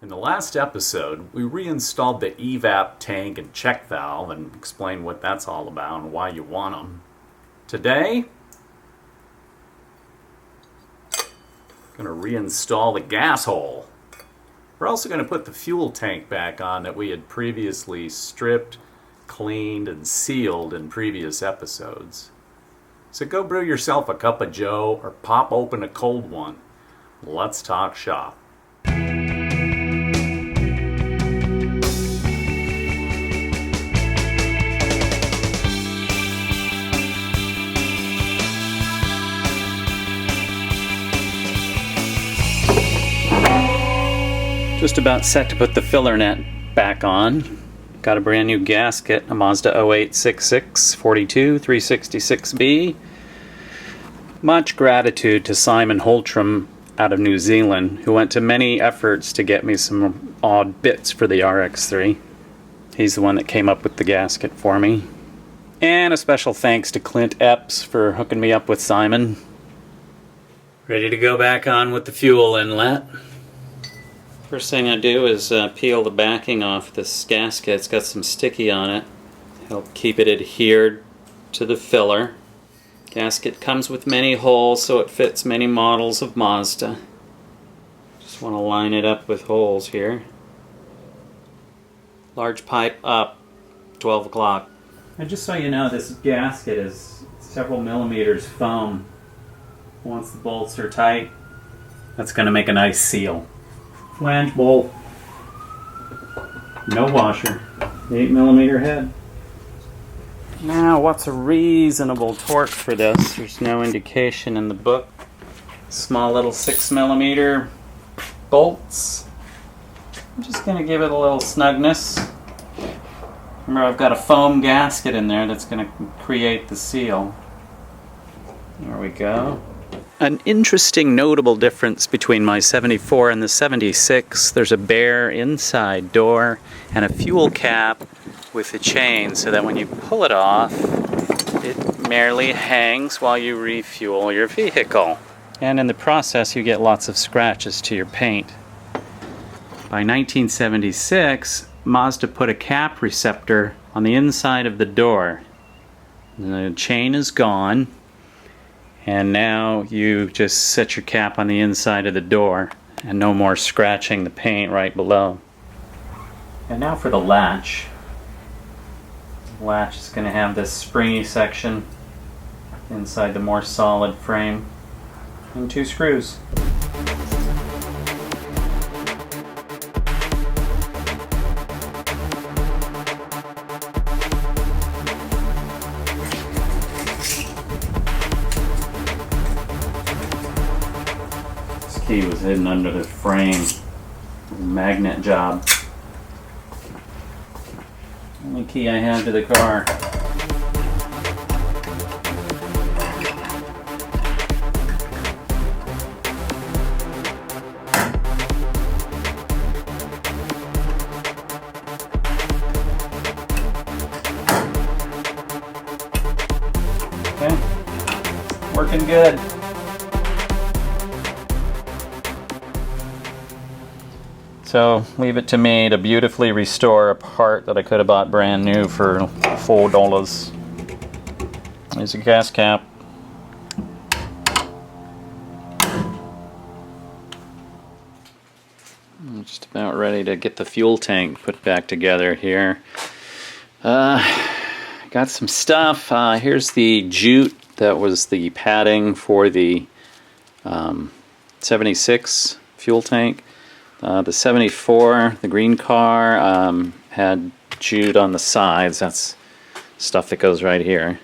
In the last episode, we reinstalled the evap tank and check valve and explained what that's all about and why you want them. Today, I'm going to reinstall the gas hole. We're also going to put the fuel tank back on that we had previously stripped, cleaned, and sealed in previous episodes. So go brew yourself a cup of joe or pop open a cold one. Let's talk shop. Just about set to put the filler net back on. Got a brand new gasket, a Mazda 0866 42 366B. Much gratitude to Simon Holtram out of New Zealand, who went to many efforts to get me some odd bits for the RX3. He's the one that came up with the gasket for me. And a special thanks to Clint Epps for hooking me up with Simon. Ready to go back on with the fuel inlet. First thing I do is peel the backing off this gasket. It's got some sticky on it. Help keep it adhered to the filler. Gasket comes with many holes, so it fits many models of Mazda. Just want to line it up with holes here. Large pipe up, 12 o'clock. And just so you know, this gasket is several millimeters foam. Once the bolts are tight, that's going to make a nice seal. Flange bolt, no washer, 8mm head. Now, what's a reasonable torque for this? There's no indication in the book. Small little 6mm bolts. I'm just going to give it a little snugness. Remember, I've got a foam gasket in there that's going to create the seal. There we go. An interesting notable difference between my 74 and the 76, there's a bare inside door and a fuel cap with a chain so that when you pull it off, it merely hangs while you refuel your vehicle. And in the process, you get lots of scratches to your paint. By 1976, Mazda put a cap receptor on the inside of the door. The chain is gone. And now you just set your cap on the inside of the door and no more scratching the paint right below. And now for the latch. The latch is going to have this springy section inside the more solid frame and 2 screws. Key was hidden under the frame. Magnet job. Only key I had to the car. Okay. Working good. So leave it to me to beautifully restore a part that I could have bought brand new for $4. There's a gas cap. I'm just about ready to get the fuel tank put back together here. Got some stuff. Here's the jute that was the padding for the 76 fuel tank. The 74, the green car, had jute on the sides. That's stuff that goes right here.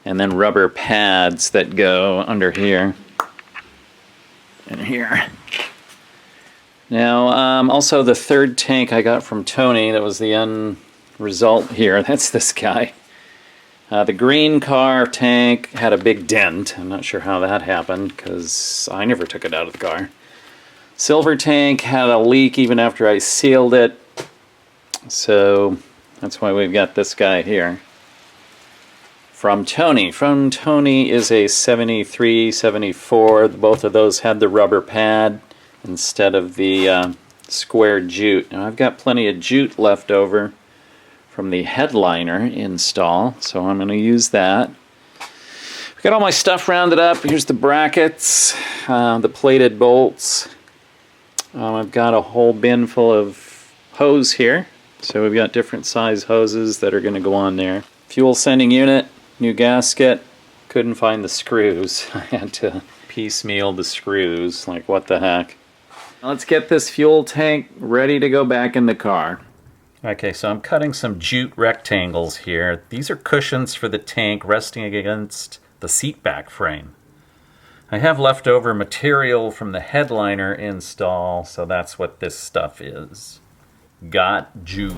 And then rubber pads that go under here and here. Now, also the third tank I got from Tony, that was the end result here. That's this guy. The green car tank had a big dent. I'm not sure how that happened because I never took it out of the car. Silver tank had a leak even after I sealed it, so that's why we've got this guy here. From Tony. From Tony is a 73, 74. Both of those had the rubber pad instead of the square jute. Now I've got plenty of jute left over from the headliner install, so I'm going to use that. I've got all my stuff rounded up. Here's the brackets, the plated bolts. I've got a whole bin full of hose here. So we've got different size hoses that are going to go on there. Fuel sending unit, new gasket. Couldn't find the screws. I had to piecemeal the screws, like what the heck. Let's get this fuel tank ready to go back in the car. Okay, so I'm cutting some jute rectangles here. These are cushions for the tank resting against the seat back frame. I have leftover material from the headliner install, so that's what this stuff is. Got jute.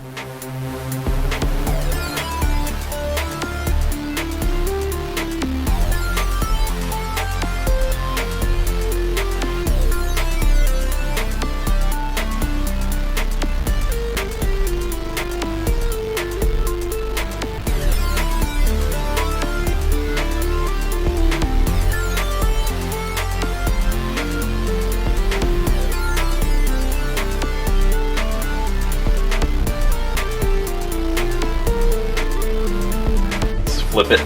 Flip it.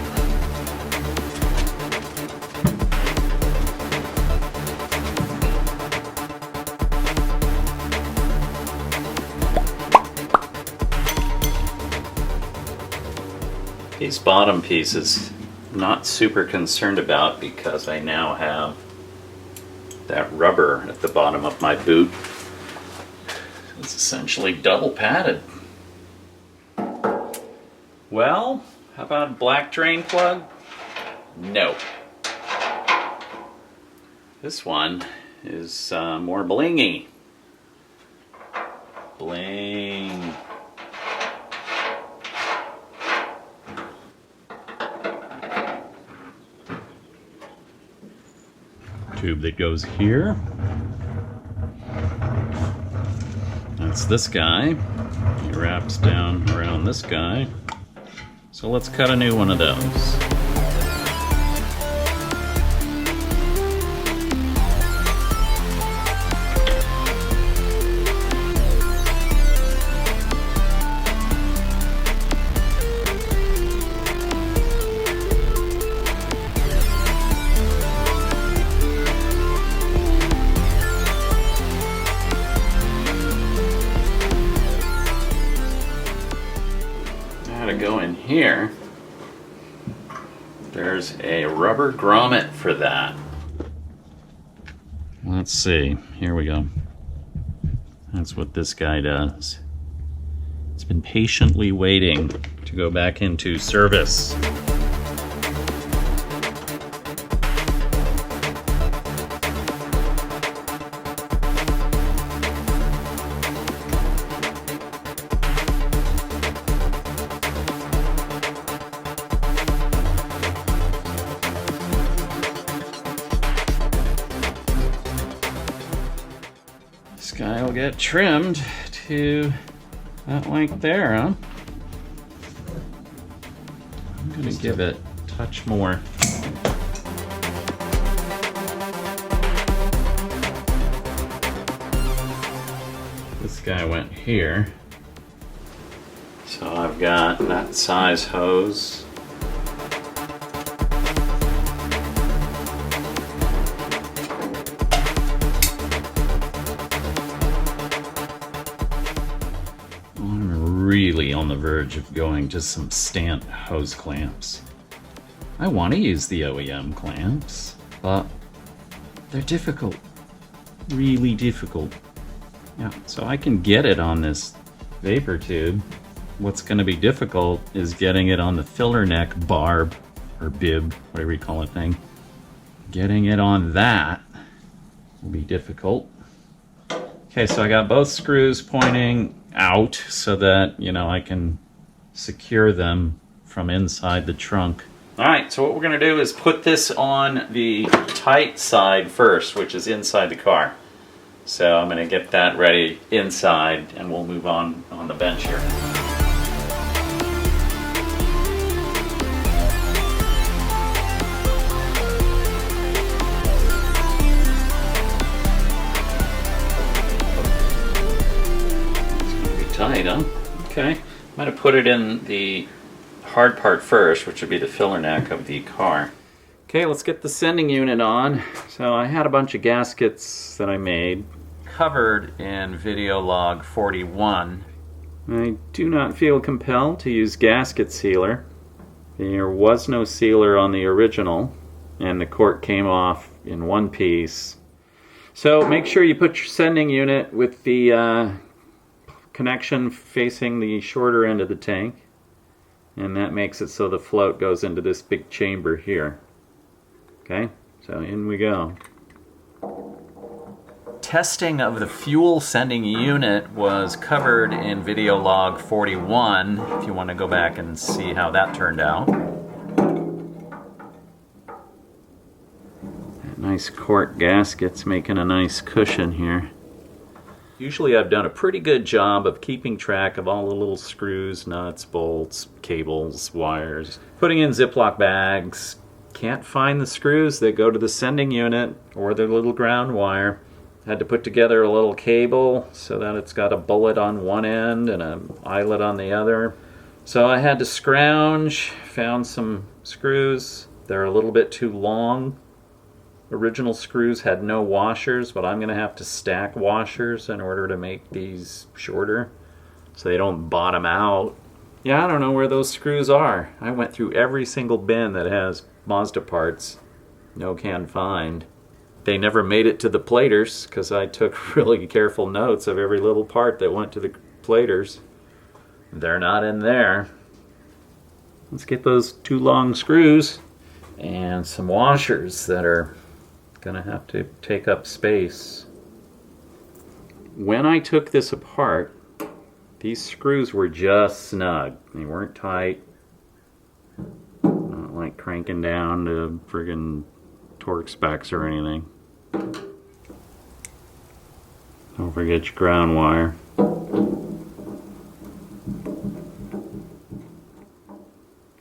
These bottom pieces, I'm not super concerned about because I now have that rubber at the bottom of my boot. It's essentially double padded. Well, how about a black drain plug? No. This one is more blingy. Bling. Tube that goes here. That's this guy. He wraps down around this guy. So let's cut a new one of those. To go in here, there's a rubber grommet for that. Let's see, here we go. That's what this guy does. It's been patiently waiting to go back into service. This guy will get trimmed to that length there, huh? I'm gonna give it a touch more. This guy went here. So I've got that size hose. Really on the verge of going to some stant hose clamps. I want to use the OEM clamps, but they're difficult. Really difficult. Yeah, so I can get it on this vapor tube. What's going to be difficult is getting it on the filler neck barb, or bib, whatever you call it thing. Getting it on that will be difficult. Okay, so I got both screws pointing out so that, you know, I can secure them from inside the trunk. All right, so what we're going to do is put this on the tight side first, which is inside the car. So I'm going to get that ready inside and we'll move on the bench here. tight, huh? Okay. I'm going to put it in the hard part first, which would be the filler neck of the car. Okay, let's get the sending unit on. So I had a bunch of gaskets that I made, covered in video log 41. I do not feel compelled to use gasket sealer. There was no sealer on the original, and the cork came off in one piece. So make sure you put your sending unit with the connection facing the shorter end of the tank, and that makes it so the float goes into this big chamber here. Okay, so in we go. Testing of the fuel sending unit was covered in video log 41, if you want to go back and see how that turned out. That nice cork gasket's making a nice cushion here. Usually I've done a pretty good job of keeping track of all the little screws, nuts, bolts, cables, wires, putting in Ziploc bags. Can't find the screws that go to the sending unit or the little ground wire. Had to put together a little cable so that it's got a bullet on one end and an eyelet on the other. So I had to scrounge, found some screws. They're a little bit too long. Original screws had no washers, but I'm going to have to stack washers in order to make these shorter so they don't bottom out. Yeah, I don't know where those screws are. I went through every single bin that has Mazda parts. No can find. They never made it to the platers because I took really careful notes of every little part that went to the platers. They're not in there. Let's get those two long screws and some washers that are going to have to take up space. When I took this apart, these screws were just snug. They weren't tight. Not like cranking down to friggin' torque specs or anything. Don't forget your ground wire.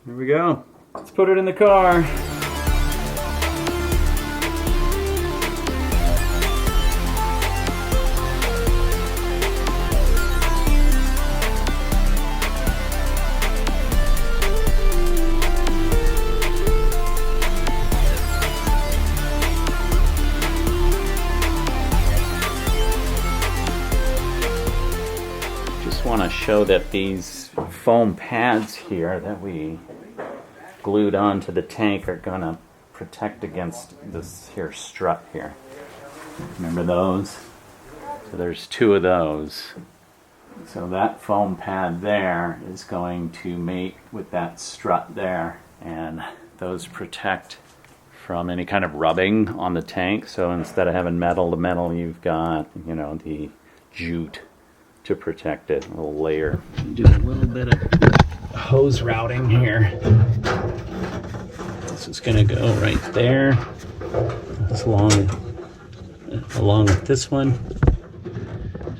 Here we go. Let's put it in the car. Want to show that these foam pads here that we glued onto the tank are going to protect against this here strut here. Remember those? So there's two of those. So that foam pad there is going to mate with that strut there, and those protect from any kind of rubbing on the tank. So instead of having metal to metal, you've got, you know, the jute to protect it, a little layer. Do a little bit of hose routing here. This is going to go right there. That's along with this one.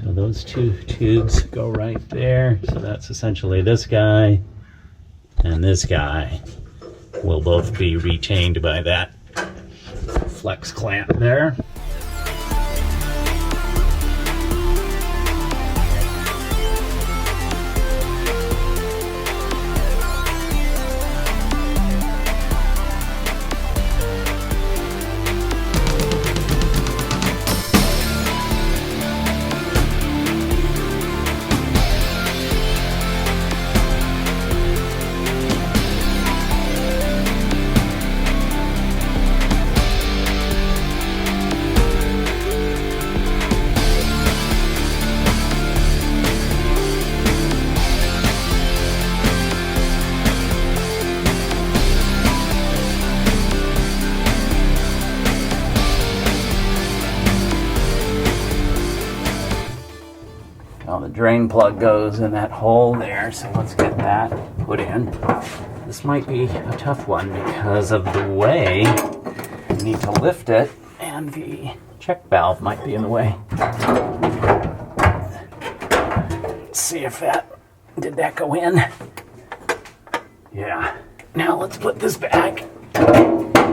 So those two tubes go right there. So that's essentially this guy and this guy will both be retained by that flex clamp there. Now the drain plug goes in that hole there, so let's get that put in. This might be a tough one because of the way you need to lift it, and the check valve might be in the way. Let's see if did that go in? Yeah. Now let's put this back. I'm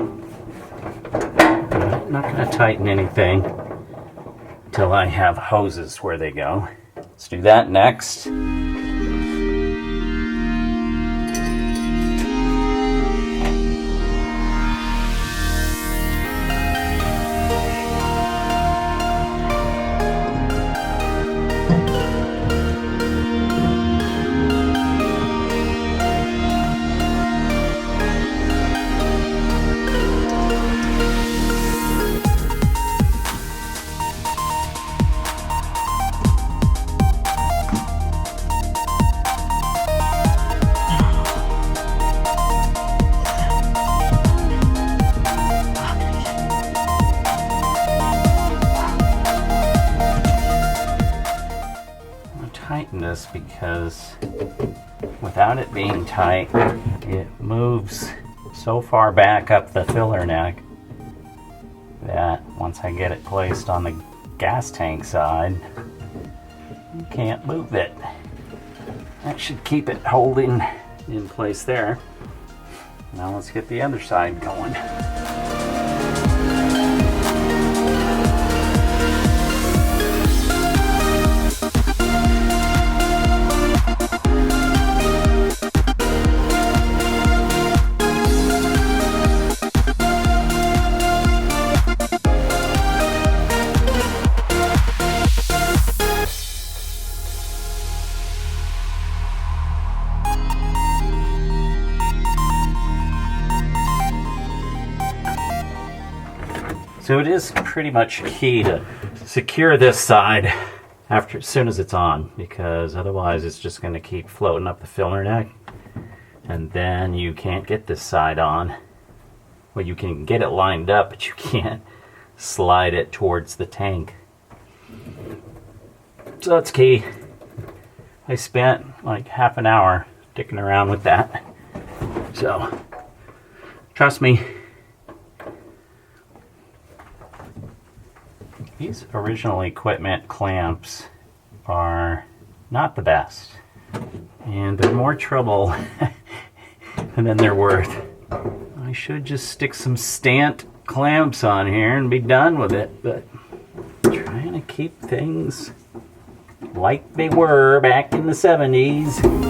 not going to tighten anything until I have hoses where they go. Let's do that next. Tighten this because without it being tight, it moves so far back up the filler neck that once I get it placed on the gas tank side, you can't move it. That should keep it holding in place there. Now let's get the other side going. So it is pretty much key to secure this side as soon as it's on, because otherwise it's just going to keep floating up the filler neck, and then you can't get this side on. Well, you can get it lined up, but you can't slide it towards the tank. So that's key. I spent like half an hour dicking around with that. So trust me. These original equipment clamps are not the best, and they're more trouble than they're worth. I should just stick some stant clamps on here and be done with it, but I'm trying to keep things like they were back in the 70s.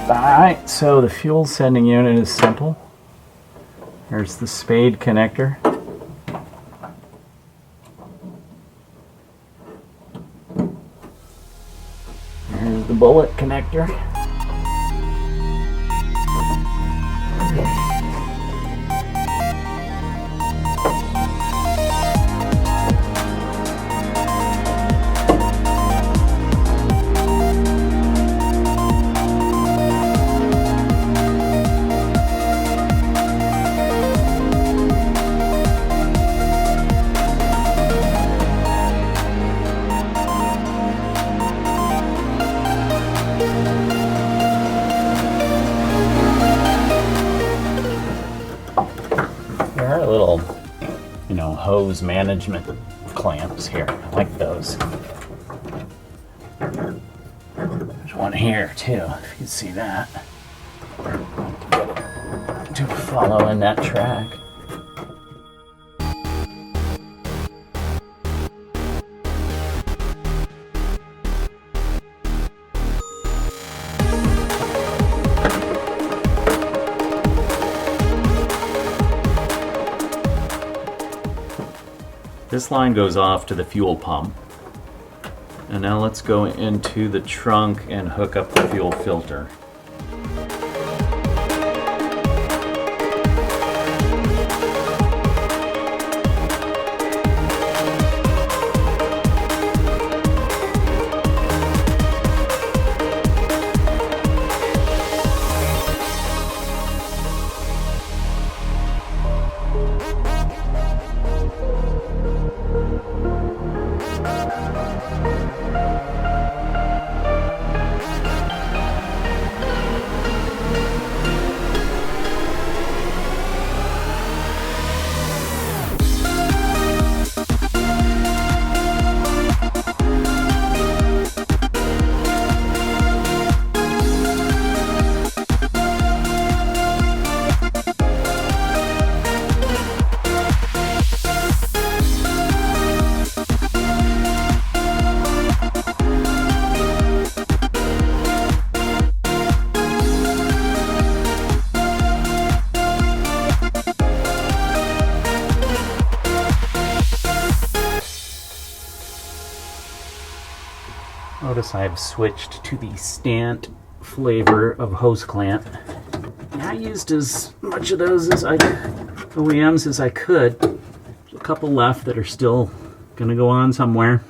Alright, so the fuel sending unit is simple. There's the spade connector. Here's the bullet connector. There are little, hose management clamps here. I like those. There's one here too, if you can see that. To follow in that track. This line goes off to the fuel pump. And now let's go into the trunk and hook up the fuel filter. Notice I've switched to the Stant flavor of hose clamp. I used as much of those as OEMs as I could. There's a couple left that are still gonna go on somewhere,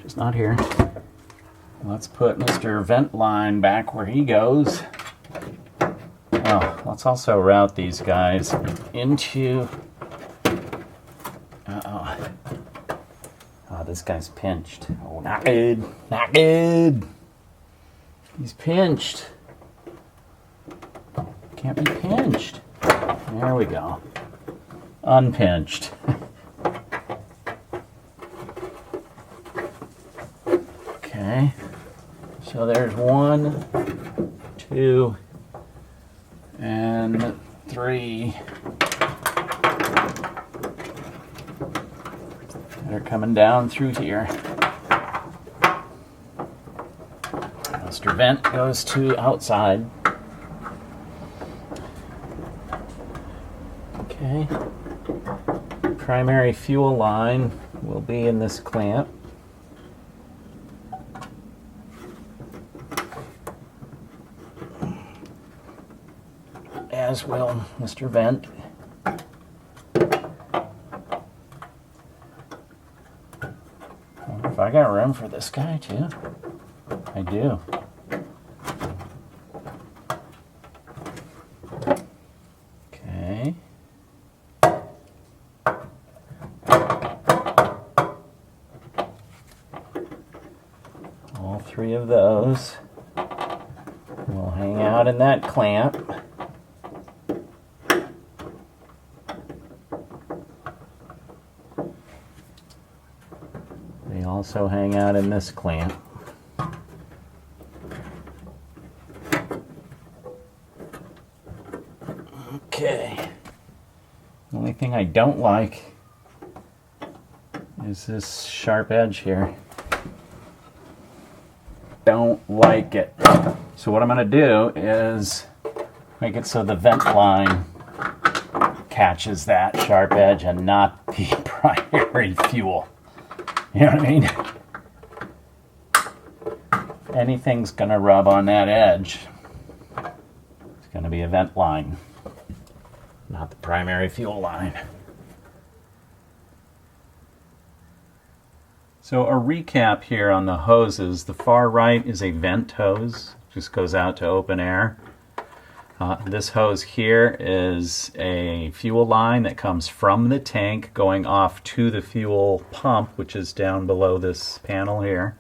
just not here. Let's put Mr. Vent Line back where he goes. Oh, let's also route these guys into... Oh, this guy's pinched. Oh, not good. Not good. He's pinched. Can't be pinched. There we go. Unpinched. Okay. So there's 1, 2, and 3. They're coming down through here. Mr. Vent goes to outside. Okay. Primary fuel line will be in this clamp. As will Mr. Vent. I got room for this guy too. I do. Okay. All 3 of those will hang out in that clamp. They also hang out in this clamp. Okay. The only thing I don't like is this sharp edge here. Don't like it. So what I'm going to do is make it so the vent line catches that sharp edge and not the primary fuel. You know what I mean? If anything's going to rub on that edge, it's going to be a vent line, not the primary fuel line. So a recap here on the hoses. The far right is a vent hose, just goes out to open air. This hose here is a fuel line that comes from the tank going off to the fuel pump, which is down below this panel here.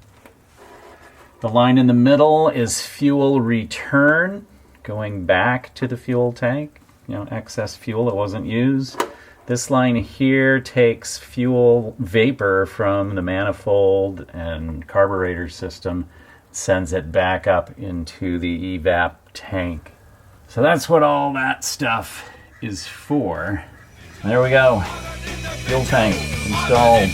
The line in the middle is fuel return, going back to the fuel tank, excess fuel that wasn't used. This line here takes fuel vapor from the manifold and carburetor system, sends it back up into the evap tank. So that's what all that stuff is for. There we go. Fuel tank installed.